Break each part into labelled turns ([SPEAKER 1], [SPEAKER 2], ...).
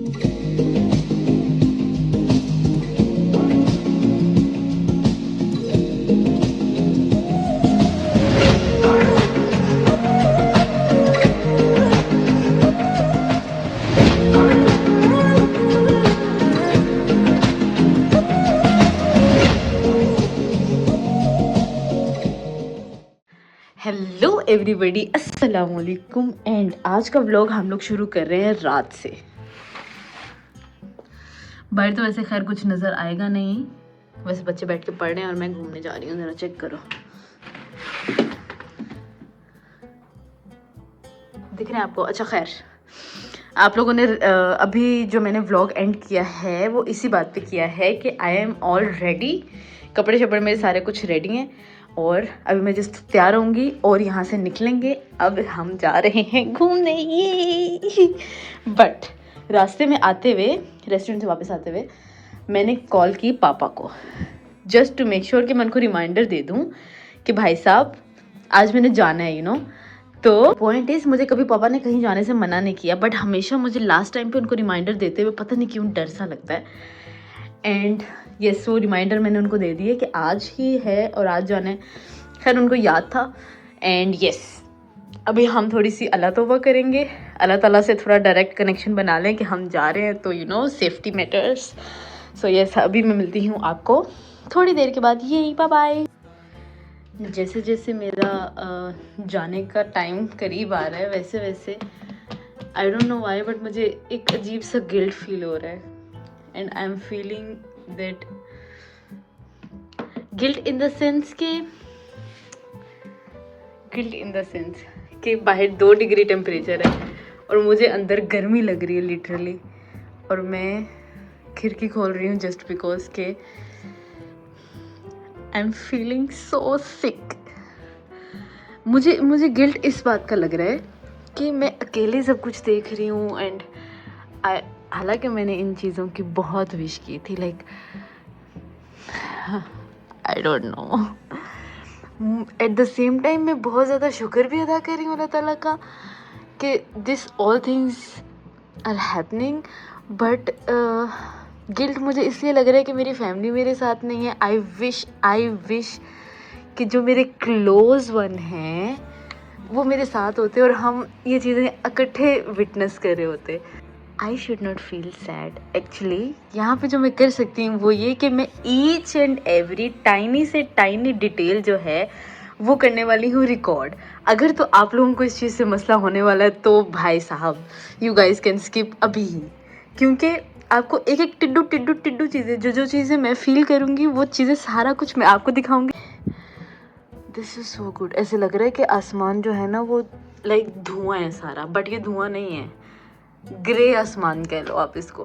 [SPEAKER 1] Hello everybody, अस्सलाम वालेकुम। And आज का व्लॉग हम लोग शुरू कर रहे हैं रात से। बाहर तो वैसे खैर कुछ नज़र आएगा नहीं, वैसे बच्चे बैठ के पढ़ रहे हैं और मैं घूमने जा रही हूँ। ज़रा चेक करो, दिख रहे हैं आपको? अच्छा खैर, आप लोगों ने अभी जो मैंने व्लॉग एंड किया है वो इसी बात पे किया है कि आई एम ऑल रेडी। कपड़े शपड़े मेरे सारे कुछ रेडी हैं और अभी मैं जस्ट तैयार होंगी और यहाँ से निकलेंगे। अब हम जा रहे हैं घूमने, ये बट रास्ते में आते हुए, रेस्टोरेंट से वापस आते हुए मैंने कॉल की पापा को, जस्ट टू मेक श्योर कि मैं उनको रिमाइंडर दे दूँ कि भाई साहब आज मैंने जाना है, यू नो। तो पॉइंट इज, मुझे कभी पापा ने कहीं जाने से मना नहीं किया, बट हमेशा मुझे लास्ट टाइम पे उनको रिमाइंडर देते हुए पता नहीं क्यों डर सा लगता है। एंड यस, वो रिमाइंडर मैंने उनको दे दी है कि आज ही है और आज जाना है। खैर उनको याद था। एंड यस, अभी हम थोड़ी सी अल्लाह तौबा करेंगे, अल्लाह ताला से थोड़ा डायरेक्ट कनेक्शन बना लें कि हम जा रहे हैं, तो you know safety matters. So yes, अभी मैं मिलती हूँ आपको थोड़ी देर के बाद। यही बाय बाय। जैसे जैसे मेरा जाने का टाइम करीब आ रहा है वैसे वैसे I don't know why but मुझे एक अजीब सा गिल्ट फील हो रहा है। And I am feeling that guilt in the sense कि बाहर 2 डिग्री टेम्परेचर है और मुझे अंदर गर्मी लग रही है लिटरली, और मैं खिड़की खोल रही हूँ जस्ट बिकॉज के आई एम फीलिंग सो सिक। मुझे गिल्ट इस बात का लग रहा है कि मैं अकेले सब कुछ देख रही हूँ। एंड हालांकि मैंने इन चीज़ों की बहुत विश की थी, like I don't know, at the same time मैं बहुत ज़्यादा शुक्र भी अदा कर रही हूँ अल्लाह ताला का कि this all things are happening. But guilt मुझे इसलिए लग रहा है कि मेरी फैमिली मेरे साथ नहीं है। आई विश कि जो मेरे क्लोज वन हैं वो मेरे साथ होते और हम ये चीज़ें इकट्ठे विटनेस कर रहे होते। I should not feel sad actually. यहाँ पे जो मैं कर सकती हूँ वो ये कि मैं ईच एंड एवरी टाइनी से टाइनी डिटेल जो है वो करने वाली हूँ रिकॉर्ड। अगर तो आप लोगों को इस चीज़ से मसला होने वाला है तो भाई साहब यू गाइज कैन स्किप अभी ही, क्योंकि आपको एक एक टिड्डू चीज़ें, जो चीज़ें मैं फील करूँगी वो चीज़ें सारा कुछ मैं आपको दिखाऊंगी। This is so good. ऐसे लग रहा है कि आसमान जो है ना वो लाइक धुआं है सारा, बट ये धुआं नहीं है, ग्रे आसमान कह लो आप इसको।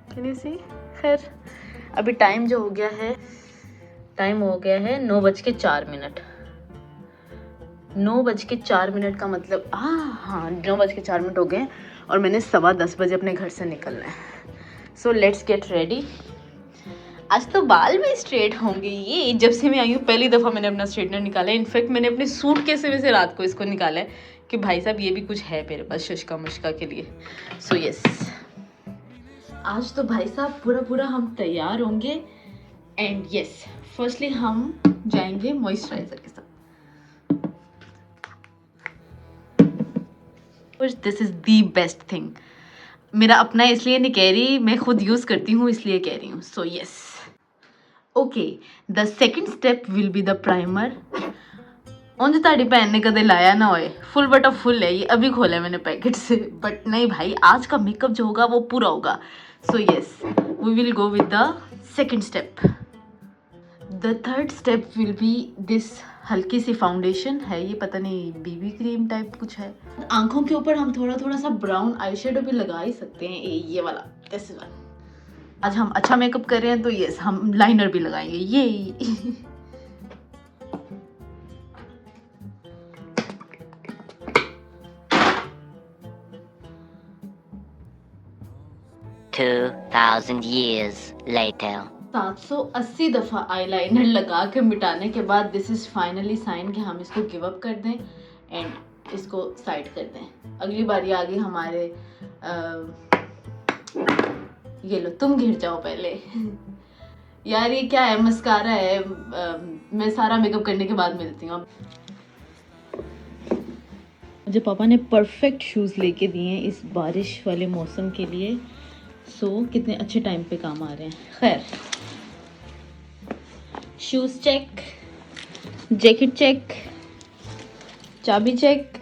[SPEAKER 1] Can you see? खैर अभी टाइम जो हो गया है 9:04। 9:04 का मतलब हाँ 9:04 हो गए और मैंने 10:15 बजे अपने घर से निकलना है। So let's get ready. आज तो बाल भी स्ट्रेट होंगे। ये जब से मैं आई हूँ पहली दफ़ा मैंने अपना स्ट्रेटनर निकाला है। इनफैक्ट मैंने अपने सूट केस में से रात को इसको निकाला है कि भाई साहब ये भी कुछ है मेरे पास शुष्का मुश्का के लिए। सो यस, आज तो भाई साहब पूरा हम तैयार होंगे। एंड यस, फर्स्टली हम जाएंगे मॉइस्चराइजर के साथ। This is the best thing. मेरा अपना इसलिए नहीं कह रही, मैं खुद यूज करती हूँ इसलिए कह रही हूँ। So yes, okay, the second step will be the primer. उन ताड़ी भैन ने कदे लाया ना होए, फुल बटा फुल है ये, अभी खोला है मैंने पैकेट से। बट नहीं भाई, आज का मेकअप जो होगा वो पूरा होगा। So yes, we will go with the second step. The third step will be this हल्की सी फाउंडेशन है, ये पता नहीं बीबी क्रीम टाइप कुछ है। आंखों के ऊपर हम थोड़ा सा ब्राउन आई शेडो भी लगा ही सकते हैं, ये वाला, दिस वाला। आज हम अच्छा मेकअप कर रहे हैं तो यस, हम लाइनर भी लगाएंगे। ये
[SPEAKER 2] 2000 years later.
[SPEAKER 1] 780 दफ़ा आईलाइनर लगा के मिटाने के बाद दिस इज़ फाइनली साइन कि हम इसको गिव अप कर दें एंड इसको साइड कर दें। अगली बारी आ गई हमारे ये लो तुम घिर जाओ पहले। यार ये क्या है, मस्कारा है। मैं सारा मेकअप करने के बाद मिलती हूँ। मुझे पापा ने परफेक्ट शूज़ लेके दिए हैं इस बारिश वाले मौसम के लिए। सो कितने अच्छे टाइम पे काम आ रहे हैं। खैर, शूज़ चेक, जैकेट चेक, चाबी चेक।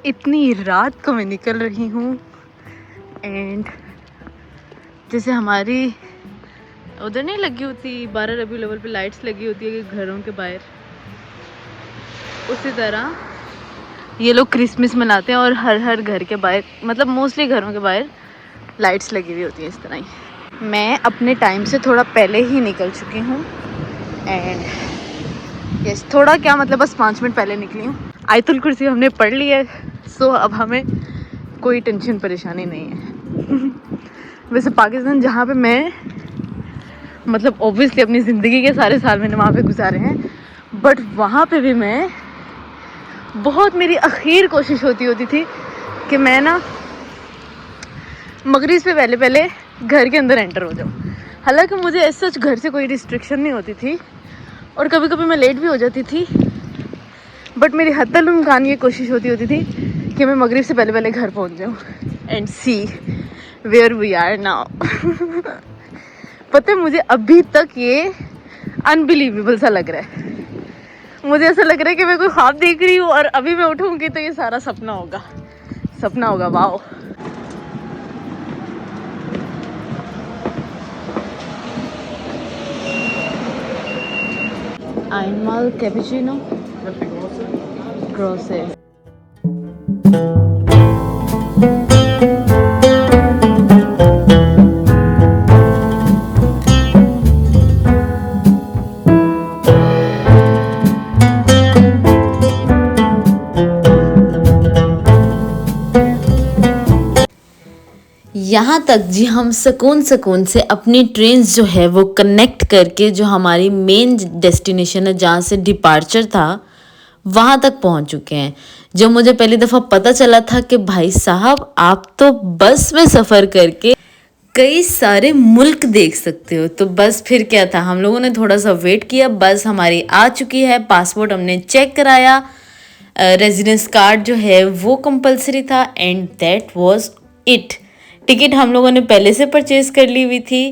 [SPEAKER 1] इतनी रात को मैं निकल रही हूँ एंड जैसे हमारी उधर नहीं लगी होती 12 रबी लेवल पे लाइट्स लगी होती है घरों के बाहर, उसी तरह ये लोग क्रिसमस मनाते हैं और हर घर के बाहर, मतलब मोस्टली घरों के बाहर लाइट्स लगी हुई होती हैं इस तरह ही। मैं अपने टाइम से थोड़ा पहले ही निकल चुकी हूँ एंड यस, थोड़ा क्या मतलब बस 5 मिनट पहले निकली हूँ। आयतुल कुर्सी हमने पढ़ ली है, सो अब हमें कोई टेंशन परेशानी नहीं है। वैसे पाकिस्तान जहाँ पे मैं मतलब ऑब्वियसली अपनी ज़िंदगी के सारे साल मैंने वहाँ पे गुजारे हैं, बट वहाँ पे भी मैं बहुत, मेरी आखिर कोशिश होती थी कि मैं ना मगरिब से पहले पहले घर के अंदर एंटर हो जाऊँ। हालांकि मुझे ऐसा घर से कोई रिस्ट्रिक्शन नहीं होती थी और कभी कभी मैं लेट भी हो जाती थी, बट मेरी हद्दल इम्कान ये कोशिश होती थी कि मैं मगरिब से पहले पहले घर पहुंच जाऊं and see where we are now. पता है मुझे अभी तक ये अनबिलीवेबल सा लग रहा है। मुझे ऐसा लग रहा है कि मैं कोई ख्वाब देख रही हूँ और अभी मैं उठूंगी तो ये सारा सपना होगा, सपना होगा। Wow, einmal cappuccino große। यहाँ तक जी हम सुकून से अपनी ट्रेन्स जो है वो कनेक्ट करके जो हमारी मेन डेस्टिनेशन है जहाँ से डिपार्चर था वहाँ तक पहुँच चुके हैं। जब मुझे पहली दफ़ा पता चला था कि भाई साहब आप तो बस में सफ़र करके कई सारे मुल्क देख सकते हो, तो बस फिर क्या था, हम लोगों ने थोड़ा सा वेट किया, बस हमारी आ चुकी है, पासपोर्ट हमने चेक कराया, रेजिडेंस कार्ड जो है वो कंपलसरी था and that was it. Ticket हम लोगों ने पहले से परचेज कर ली हुई थी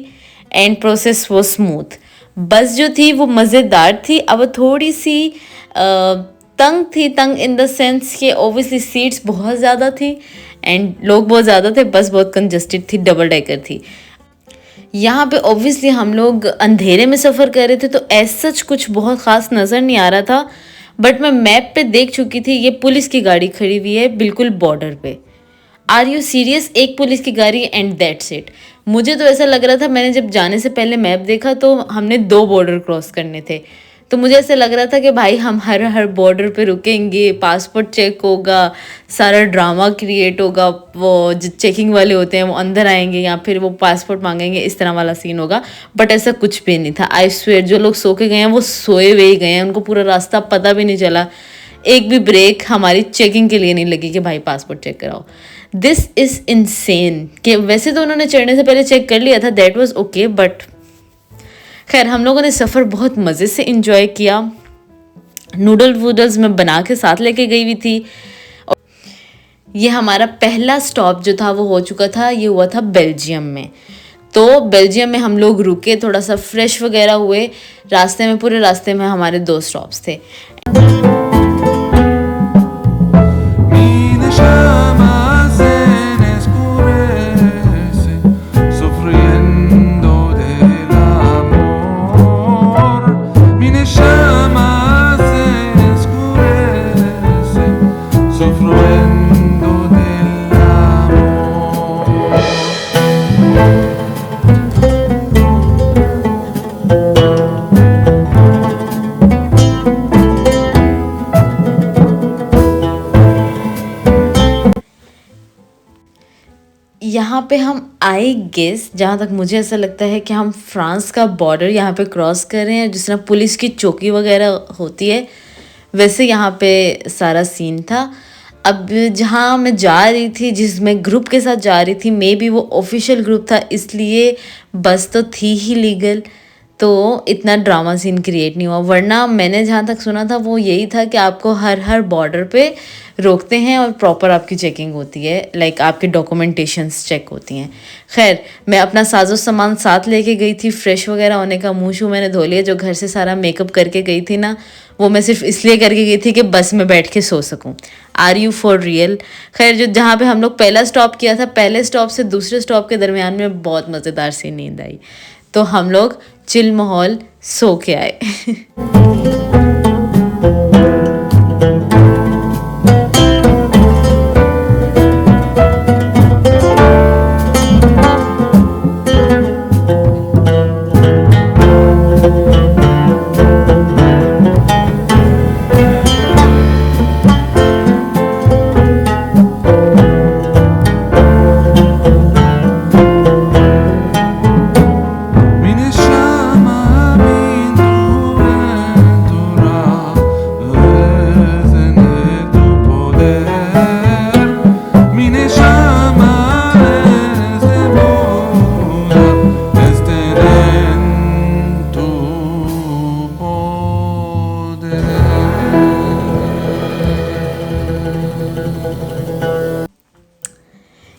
[SPEAKER 1] एंड प्रोसेस वो स्मूथ। बस जो थी वो मज़ेदार थी, अब थोड़ी सी तंग थी, तंग इन द सेंस कि ओबियसली सीट्स बहुत ज़्यादा थी एंड लोग बहुत ज़्यादा थे, बस बहुत कंजस्टेड थी, डबल डेकर थी। यहाँ पे ऑब्वियसली हम लोग अंधेरे में सफ़र कर रहे थे तो ऐसा सच कुछ बहुत ख़ास नज़र नहीं आ रहा था, बट मैं मैप पे देख चुकी थी ये पुलिस की गाड़ी खड़ी हुई है बिल्कुल बॉर्डर पे। आर यू सीरियस, एक पुलिस की गाड़ी एंड दैट्स इट। मुझे तो ऐसा लग रहा था, मैंने जब जाने से पहले मैप देखा तो हमने 2 बॉर्डर क्रॉस करने थे, तो मुझे ऐसा लग रहा था कि भाई हम हर बॉर्डर पे रुकेंगे, पासपोर्ट चेक होगा, सारा ड्रामा क्रिएट होगा, वो जो चेकिंग वाले होते हैं वो अंदर आएंगे या फिर वो पासपोर्ट मांगेंगे, इस तरह वाला सीन होगा। बट ऐसा कुछ भी नहीं था। आई स्वेयर जो लोग सो के गए हैं वो सोए हुए ही गए हैं, उनको पूरा रास्ता पता भी नहीं चला, एक भी ब्रेक हमारी चेकिंग के लिए नहीं लगी कि भाई पासपोर्ट चेक कराओ। This is insane. कि वैसे तो उन्होंने चढ़ने से पहले चेक कर लिया था, दैट वाज ओके, बट खैर हम लोगों ने सफ़र बहुत मज़े से इन्जॉय किया। नूडल वूडल्स मैं बना के साथ लेके गई हुई थी। ये हमारा पहला स्टॉप जो था वो हो चुका था, ये हुआ था बेल्जियम में। तो बेल्जियम में हम लोग रुके, थोड़ा सा फ्रेश वगैरह हुए, रास्ते में पूरे रास्ते में हमारे 2 स्टॉप्स थे। यहाँ पे हम आई गेस, जहाँ तक मुझे ऐसा लगता है कि हम फ्रांस का बॉर्डर यहाँ पे क्रॉस कर रहे हैं, जिस तरह पुलिस की चौकी वगैरह होती है वैसे यहाँ पे सारा सीन था। अब जहाँ मैं जा रही थी, जिसमें ग्रुप के साथ जा रही थी, मे बी वो ऑफिशियल ग्रुप था इसलिए बस तो थी ही लीगल, तो इतना ड्रामा सीन क्रिएट नहीं हुआ। वरना मैंने जहाँ तक सुना था वो यही था कि आपको हर बॉर्डर पे रोकते हैं और प्रॉपर आपकी चेकिंग होती है, लाइक आपके डॉक्यूमेंटेशंस चेक होती हैं। खैर, मैं अपना साजो सामान साथ लेके गई थी, फ्रेश वगैरह होने का मुँह शूँ मैंने धो लिया। जो घर से सारा मेकअप करके गई थी ना, वो मैं सिर्फ इसलिए करके गई थी कि बस में बैठ के सो सकूं। Are you for real? खैर, जो जहाँ पे हम लोग पहला स्टॉप किया था, पहले स्टॉप से दूसरे स्टॉप के दरमियान में बहुत मज़ेदार सी नींद आई, तो हम लोग चिल माहौल सो के आए।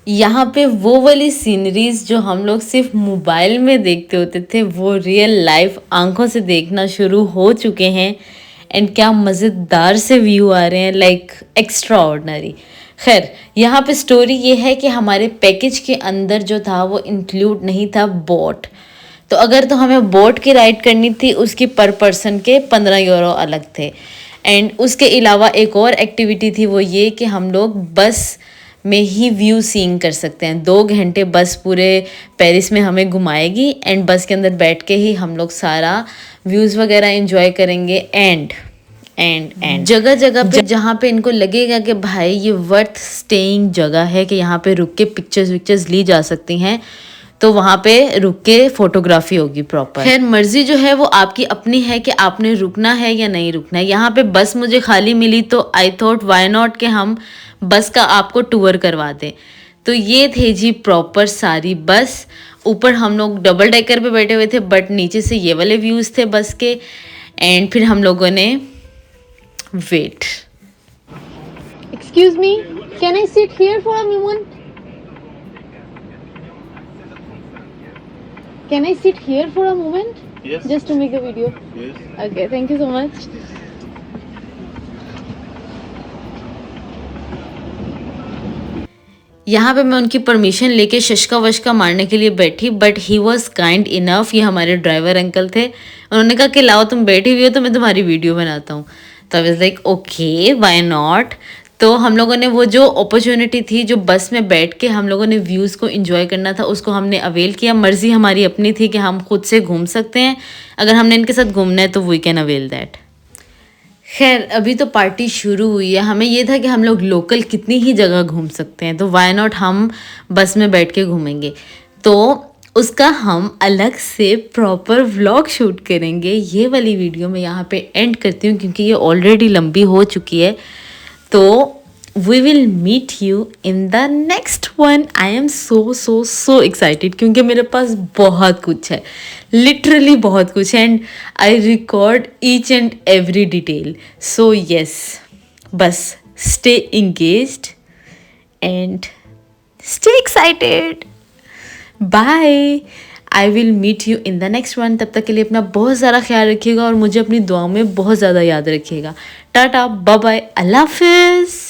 [SPEAKER 1] यहाँ पे वो वाली सीनरीज जो हम लोग सिर्फ मोबाइल में देखते होते थे, वो रियल लाइफ आंखों से देखना शुरू हो चुके हैं। एंड क्या मज़ेदार से व्यू आ रहे हैं, लाइक एक्स्ट्रा ऑर्डिनरी। खैर, यहाँ पे स्टोरी ये है कि हमारे पैकेज के अंदर जो था वो इंक्लूड नहीं था बोट। तो अगर तो हमें बोट की राइड करनी थी, उसकी पर पर्सन के 15 यूरो अलग थे। एंड उसके अलावा एक और एक्टिविटी थी, वो ये कि हम लोग बस में ही व्यू सीइंग कर सकते हैं। 2 घंटे बस पूरे पेरिस में हमें घुमाएगी एंड बस के अंदर बैठ के ही हम लोग सारा व्यूज़ वगैरह एंजॉय करेंगे। एंड जगह जगह पे जहाँ पे इनको लगेगा कि भाई ये वर्थ स्टेइंग जगह है, कि यहाँ पे रुक के पिक्चर्स ली जा सकती हैं, तो वहाँ पे रुक के फोटोग्राफी होगी प्रॉपर। खैर, मर्जी जो है वो आपकी अपनी है कि आपने रुकना है या नहीं रुकना है। यहाँ पे बस मुझे खाली मिली तो आई थॉट व्हाई नॉट कि हम बस का आपको टूर करवा दें। तो ये थे जी प्रॉपर सारी बस। ऊपर हम लोग डबल डेकर पे बैठे हुए थे, बट नीचे से ये वाले व्यूज़ थे बस के। एंड फिर हम लोगों ने wait.
[SPEAKER 3] Excuse me, can I sit here for a moment? Can I sit here for a moment?
[SPEAKER 4] Yes.
[SPEAKER 3] Just to make a video.
[SPEAKER 4] Yes.
[SPEAKER 3] Okay, thank you so much.
[SPEAKER 1] यहाँ पे मैं उनकी परमिशन लेके शशका वशका मारने के लिए बैठी, but he was kind enough. ये हमारे ड्राइवर अंकल थे, उन्होंने कहा कि लाओ तुम बैठी हुई हो तो मैं तुम्हारी वीडियो बनाता हूँ। तो I was like okay why not. तो हम लोगों ने वो जो अपॉर्चुनिटी थी, जो बस में बैठ के हम लोगों ने व्यूज़ को एंजॉय करना था, उसको हमने अवेल किया। मर्ज़ी हमारी अपनी थी कि हम खुद से घूम सकते हैं, अगर हमने इनके साथ घूमना है तो वी कैन अवेल दैट। खैर, अभी तो पार्टी शुरू हुई है, हमें ये था कि हम लोग लोकल कितनी ही जगह घूम सकते हैं, तो व्हाई नॉट हम बस में बैठ के घूमेंगे। तो उसका हम अलग से प्रॉपर व्लॉग शूट करेंगे। ये वाली वीडियो मैं यहाँ पे एंड करती हूँ क्योंकि ये ऑलरेडी लंबी हो चुकी है। तो we will meet you in the next one. I am so excited क्योंकि मेरे पास बहुत कुछ है, लिटरली बहुत कुछ है, and I record each and every detail. So yes, बस stay engaged and stay excited. Bye, I will meet you in the next one. तब तक के लिए अपना बहुत ज़्यादा ख्याल रखिएगा और मुझे अपनी दुआओं में बहुत ज़्यादा याद रखिएगा। टाटा, बाय बाय, अल्लाह हाफिज़।